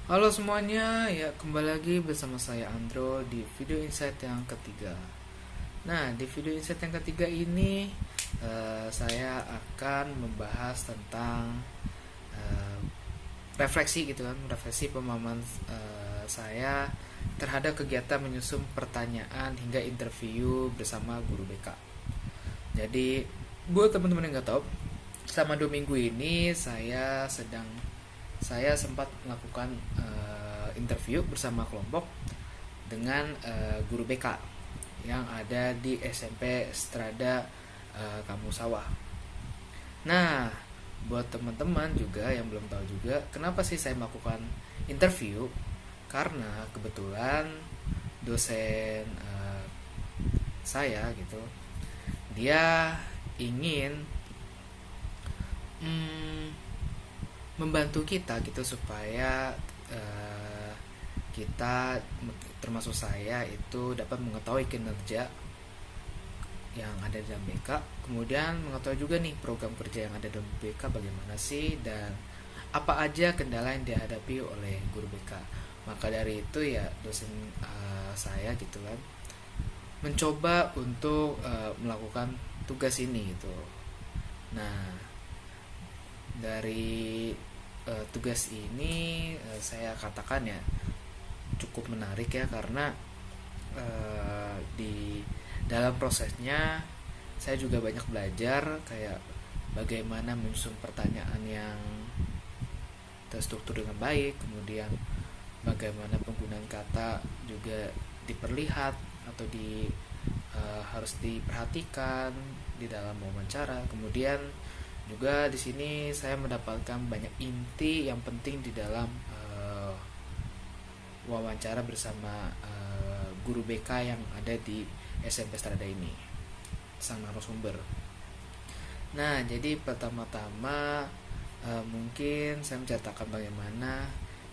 Halo semuanya, ya kembali lagi bersama saya Andro di video insight yang ketiga. Nah, di video insight yang ketiga ini saya akan membahas tentang eh, refleksi gitu kan, refleksi pemahaman saya terhadap kegiatan menyusun pertanyaan hingga interview bersama guru BK. Jadi, buat teman-teman yang nggak tahu, selama 2 minggu ini saya sempat melakukan interview bersama kelompok dengan guru BK yang ada di SMP Strada Kampung Sawah. Nah, buat teman-teman juga yang belum tahu juga, kenapa sih saya melakukan interview? Karena kebetulan dosen saya gitu, dia ingin mm, membantu kita gitu supaya eh, kita termasuk saya itu dapat mengetahui kinerja yang ada di dalam BK, kemudian mengetahui juga nih program kerja yang ada dalam BK bagaimana sih dan apa aja kendala yang dihadapi oleh guru BK. Maka dari itu ya dosen saya gitu kan mencoba untuk melakukan tugas ini gitu. Nah, dari tugas ini saya katakan ya cukup menarik ya karena di dalam prosesnya saya juga banyak belajar kayak bagaimana menyusun pertanyaan yang terstruktur dengan baik, kemudian bagaimana penggunaan kata juga diperlihat atau harus diperhatikan di dalam wawancara. Kemudian juga di sini saya mendapatkan banyak inti yang penting di dalam wawancara bersama guru BK yang ada di SMP Strada ini, sang narasumber. Nah, jadi pertama-tama mungkin saya menceritakan bagaimana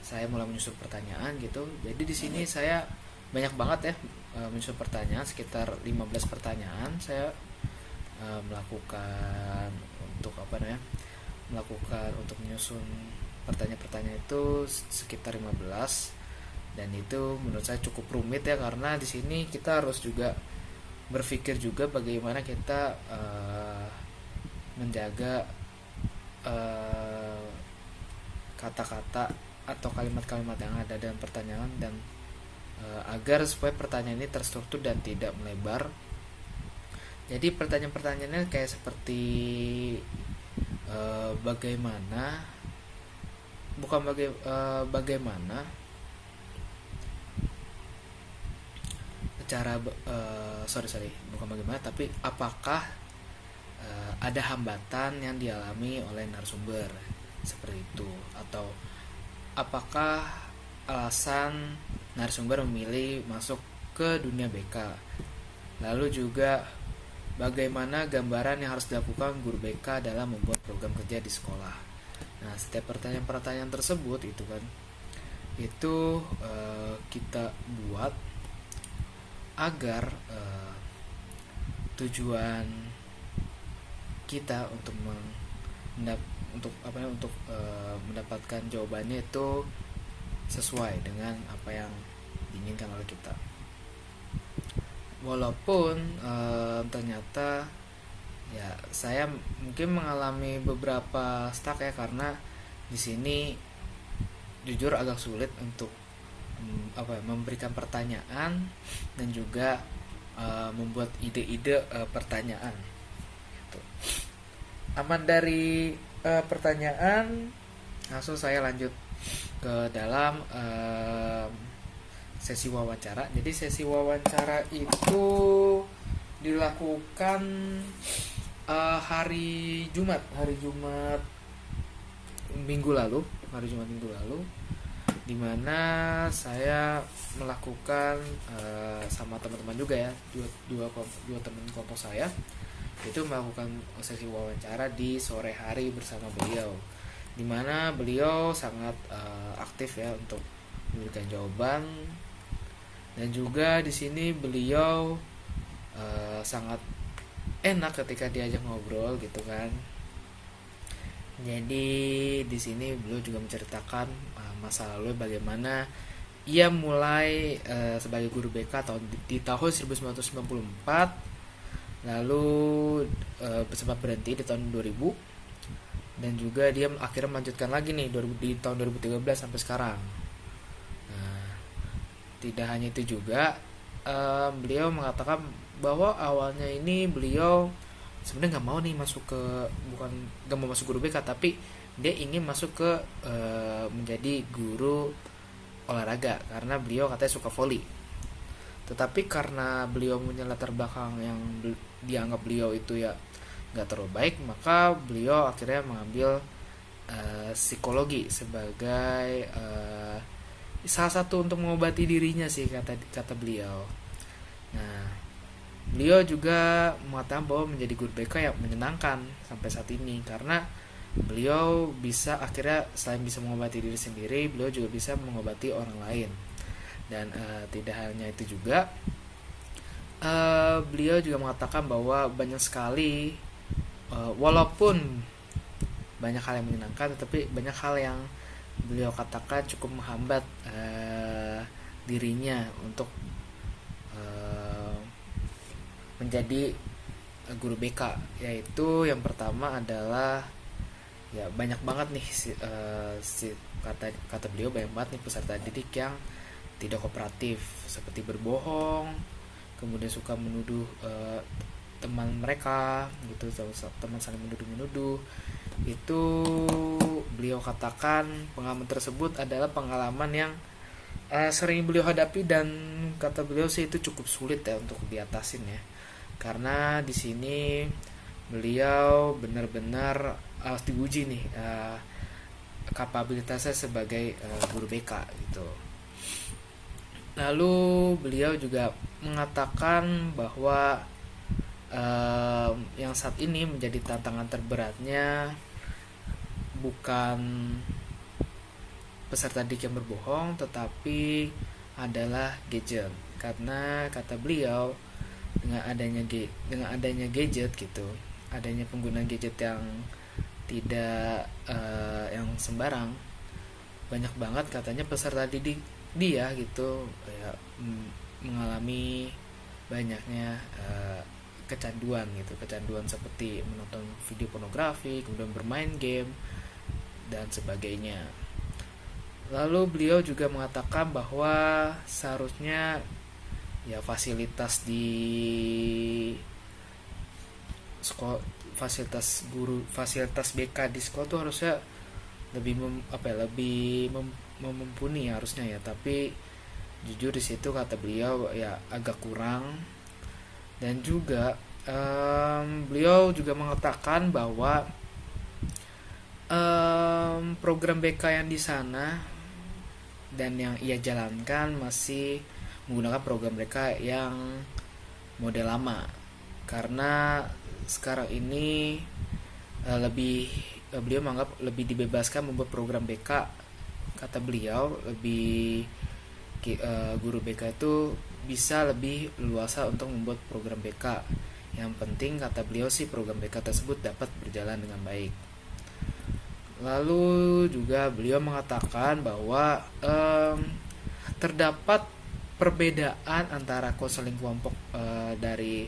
saya mulai menyusun pertanyaan gitu. Jadi di sini saya banyak banget ya menyusun pertanyaan, sekitar 15 pertanyaan saya melakukan untuk apa namanya? Melakukan untuk menyusun pertanyaan-pertanyaan itu sekitar 15, dan itu menurut saya cukup rumit ya karena di sini kita harus juga berpikir juga bagaimana kita menjaga uh, kata-kata atau kalimat-kalimat yang ada dalam pertanyaan dan agar supaya pertanyaan ini terstruktur dan tidak melebar. Jadi pertanyaan-pertanyaannya kayak seperti bagaimana bukan bagaimana cara sorry bukan bagaimana tapi apakah ada hambatan yang dialami oleh narasumber seperti itu, atau apakah alasan narasumber memilih masuk ke dunia BK, lalu juga bagaimana gambaran yang harus dilakukan guru BK dalam membuat program kerja di sekolah. Nah, setiap pertanyaan-pertanyaan tersebut itu kan itu kita buat agar tujuan kita untuk untuk apa ya, untuk mendapatkan jawabannya itu sesuai dengan apa yang diinginkan oleh kita. Walaupun ternyata ya saya mungkin mengalami beberapa stuck ya karena di sini jujur agak sulit untuk memberikan pertanyaan dan juga membuat ide-ide pertanyaan gitu. Aman dari pertanyaan, langsung saya lanjut ke dalam sesi wawancara. Jadi sesi wawancara itu dilakukan hari Jumat minggu lalu, di mana saya melakukan sama teman-teman juga ya, dua teman kelompok saya itu melakukan sesi wawancara di sore hari bersama beliau, di mana beliau sangat aktif ya untuk memberikan jawaban, dan juga di sini beliau sangat enak ketika diajak ngobrol gitu kan. Jadi di sini beliau juga menceritakan masa lalu bagaimana ia mulai sebagai guru BK di tahun 1994, lalu sempat berhenti di tahun 2000, dan juga dia akhirnya melanjutkan lagi nih di tahun 2013 sampai sekarang. Nah, tidak hanya itu juga, beliau mengatakan bahwa awalnya ini beliau sebenarnya nggak mau nih masuk ke, bukan nggak mau masuk guru BK, tapi dia ingin masuk ke menjadi guru olahraga karena beliau katanya suka voli. Tetapi karena beliau punya latar belakang yang dianggap beliau itu ya nggak terlalu baik, maka beliau akhirnya mengambil psikologi sebagai salah satu untuk mengobati dirinya sih, kata beliau. Nah, beliau juga mengatakan bahwa menjadi guru BK yang menyenangkan sampai saat ini karena beliau bisa akhirnya selain bisa mengobati diri sendiri, beliau juga bisa mengobati orang lain. Dan tidak hanya itu juga, beliau juga mengatakan bahwa banyak sekali walaupun banyak hal yang menyenangkan, tetapi banyak hal yang beliau katakan cukup menghambat dirinya untuk menjadi guru BK, yaitu yang pertama adalah ya banyak banget nih kata beliau, banyak banget nih peserta didik yang tidak kooperatif, seperti berbohong, kemudian suka menuduh teman mereka gitu, teman saling menuduh. Itu beliau katakan pengalaman tersebut adalah pengalaman yang sering beliau hadapi, dan kata beliau sih itu cukup sulit ya untuk diatasin ya, karena di sini beliau benar-benar harus diuji nih kapabilitasnya sebagai guru BK gitu. Lalu beliau juga mengatakan bahwa yang saat ini menjadi tantangan terberatnya bukan peserta didik yang berbohong, tetapi adalah gadget. Karena kata beliau dengan adanya gadget gitu, adanya penggunaan gadget yang tidak yang sembarang, banyak banget katanya peserta didik dia gitu ya mengalami banyaknya kecanduan seperti menonton video pornografi, kemudian bermain game dan sebagainya. Lalu beliau juga mengatakan bahwa seharusnya ya fasilitas di sekolah, fasilitas BK di sekolah tuh harusnya lebih mumpuni harusnya ya, tapi jujur di situ kata beliau ya agak kurang. Dan juga beliau juga mengatakan bahwa program BK yang di sana dan yang ia jalankan masih menggunakan program BK yang model lama, karena sekarang ini beliau menganggap lebih dibebaskan membuat program BK. Kata beliau guru BK itu bisa lebih luasa untuk membuat program BK. Yang penting kata beliau sih program BK tersebut dapat berjalan dengan baik. Lalu juga beliau mengatakan bahwa terdapat perbedaan antara konseling kelompok dari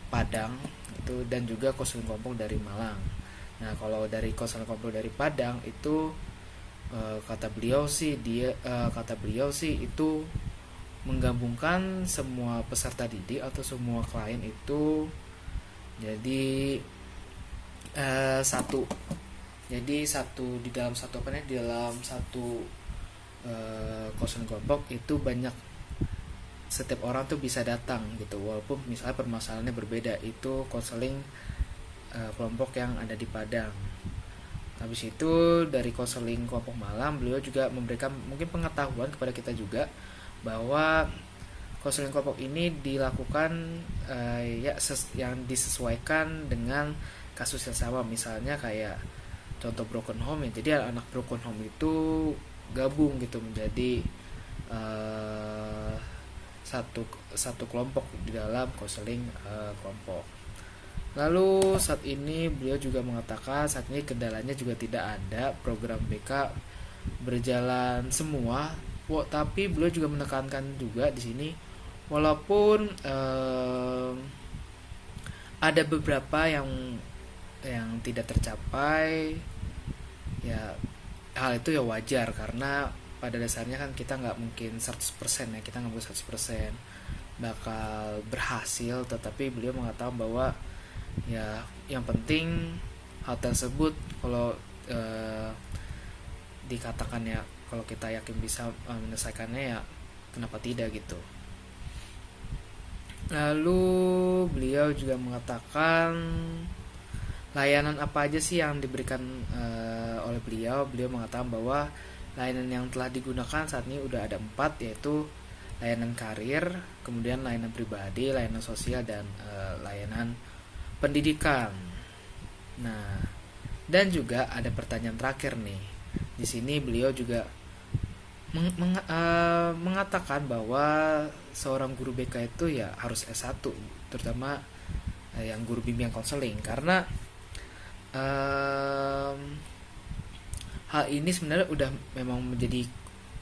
Padang itu dan juga konseling kelompok dari Malang. Nah, kalau dari konseling kelompok dari Padang itu kata beliau sih itu menggabungkan semua peserta didik atau semua klien itu jadi satu. Jadi di dalam satu konseling kelompok itu banyak, setiap orang tuh bisa datang gitu, walaupun misalnya permasalahannya berbeda. Itu konseling kelompok yang ada di Padang. Habis itu dari konseling kelompok Malang, beliau juga memberikan mungkin pengetahuan kepada kita juga bahwa konseling kelompok ini dilakukan yang disesuaikan dengan kasus yang sama. Misalnya kayak contoh broken home ya, jadi anak broken home itu gabung gitu menjadi satu kelompok di dalam konseling kelompok. Lalu saat ini beliau juga mengatakan saat ini kendalanya juga tidak ada program BK berjalan semua. Tapi beliau juga menekankan juga di sini, walaupun ada beberapa yang tidak tercapai, ya hal itu ya wajar, karena pada dasarnya kan kita nggak mungkin 100% ya, kita nggak mungkin 100% bakal berhasil. Tetapi beliau mengatakan bahwa ya yang penting hal tersebut kalau dikatakan ya, kalau kita yakin bisa menyelesaikannya, ya kenapa tidak gitu. Lalu beliau juga mengatakan layanan apa aja sih yang diberikan oleh beliau. Beliau mengatakan bahwa layanan yang telah digunakan saat ini udah ada 4, yaitu layanan karir, kemudian layanan pribadi, layanan sosial, dan layanan pendidikan. Nah, dan juga ada pertanyaan terakhir nih. Di sini beliau juga mengatakan bahwa seorang guru BK itu ya harus S1, terutama yang guru bimbingan konseling, karena hal ini sebenarnya udah memang menjadi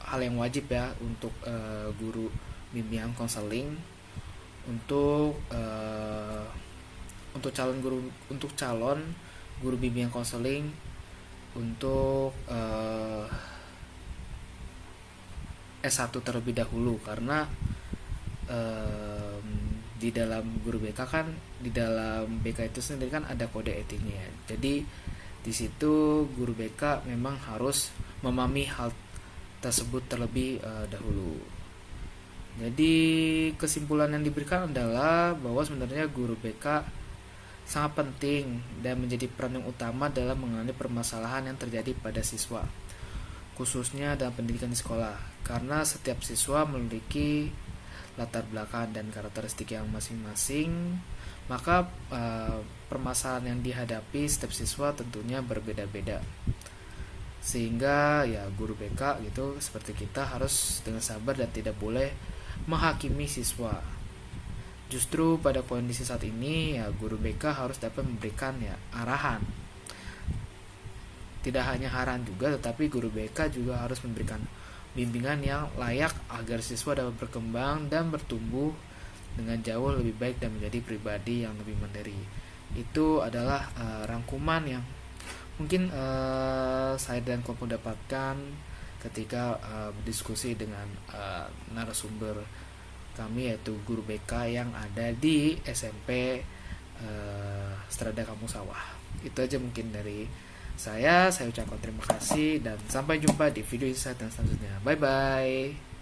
hal yang wajib ya untuk guru bimbingan konseling, untuk calon guru bimbingan konseling untuk S1 terlebih dahulu, karena di dalam guru BK kan, di dalam BK itu sendiri kan ada kode etiknya. Jadi di situ guru BK memang harus memahami hal tersebut terlebih dahulu. Jadi kesimpulan yang diberikan adalah bahwa sebenarnya guru BK sangat penting dan menjadi peran yang utama dalam menangani permasalahan yang terjadi pada siswa, khususnya dalam pendidikan di sekolah, karena setiap siswa memiliki latar belakang dan karakteristik yang masing-masing. Maka permasalahan yang dihadapi setiap siswa tentunya berbeda-beda, sehingga ya guru BK gitu seperti kita harus dengan sabar dan tidak boleh menghakimi siswa. Justru pada kondisi saat ini ya guru BK harus dapat memberikan ya arahan. Tidak hanya arahan juga, tetapi guru BK juga harus memberikan bimbingan yang layak agar siswa dapat berkembang dan bertumbuh dengan jauh lebih baik dan menjadi pribadi yang lebih mandiri. Itu adalah rangkuman yang mungkin saya dan kelompok dapatkan ketika berdiskusi dengan narasumber kami, yaitu guru BK yang ada di SMP Strada Kampung Sawah. Itu aja mungkin dari saya ucapkan terima kasih dan sampai jumpa di video insight yang selanjutnya. Bye bye.